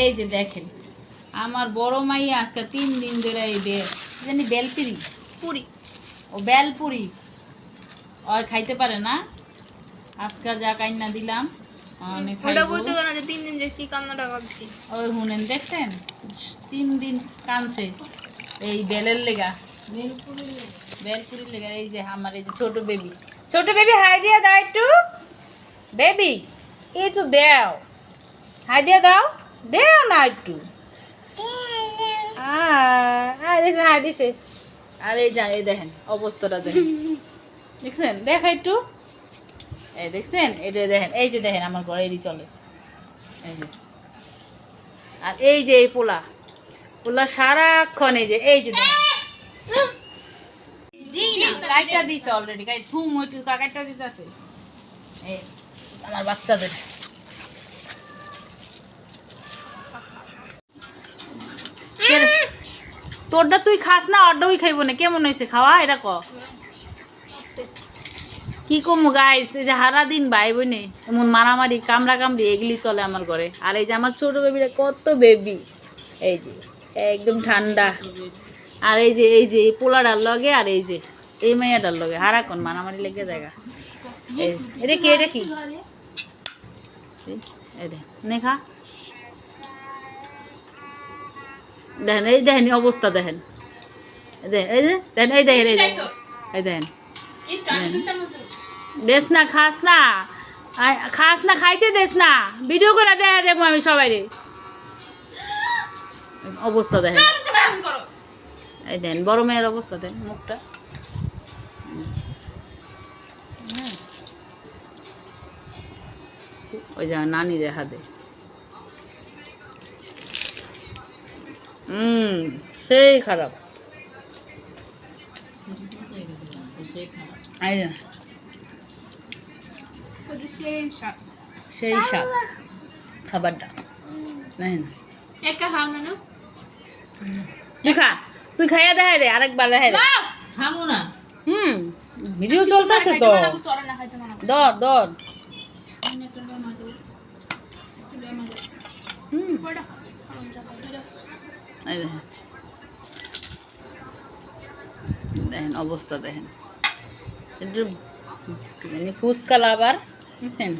এই যে দেখেন আমার বড় মাই আজকে 3 দিন ধরে এই জানি বেলপুরি পুরি ও বেলপুরি ওই খাইতে পারে না আজকে যা কাইনা দিলাম অনেক খাইবো। ওটা বলতে না যে 3 দিন যে কি কান্নাটা করছি ওই হুনেন দেখছেন 3 দিন কাঁদছে এই বেলের লেগা বেলপুরি লেগা। এই যে আমার এই যে ছোট বেবি হাই দিয়া দাও একটু বেবি এই তো দাও হাই দিয়া দাও না একটু দেখছেন হাই দিছে। আর এই যা এই দেখেন অবস্থাটা দেখেন দেখছেন দেখা একটু এই দেখছেন এটা দেখেন এই যে দেখেন আমার ঘরে এরই চলে এই যে। আর এই যে এই পোলা সারাক্ষণ এই যে দেখেন কাইটা দিছে অলরেডি কাই থুম ওইটু কাইটা দিতেছে এই আমার বাচ্চাদের। তোরটা তুই খাস না অর্ডারই খাইব না কেমন হয়েছে খাওয়া এটা ক কি কমু গাইস এই যে হারা দিন ভাই বোনে এমন মারামারি কামড়ি এগুলি চলে আমার ঘরে। আর এই যে আমার ছোট বেবিটা কত বেবি এই যে একদম ঠান্ডা। আর এই যে এই পোলাটার লগে আর এই যে এই মেয়েটার লগে হারাক্ষণ মারামারি লেগে জায়গা। এটা কি এই দেখ নেখা দেখেন এই দেখেন অবস্থা দেখেন এই যে দেখেন এই দেখেন এই দেখেন দেশ না খাস না খাইতে দেশ না ভিডিও করে দেখা দেবো আমি সবাই অবস্থা দেখেন এই দেখেন বড় মেয়ের অবস্থা দেখেন মুখটা ওই যে নানি দেখা দে সেই খারাপ সেই স্বাদ খাবারটা তুই খাইয়া দেখাই দে আরেকবার দেখাই দে খাবো না ভিডিও চলতেছে তো দর দেখেন অবস্থা দেখেন একটু ফুচকা আবার বুঝছেন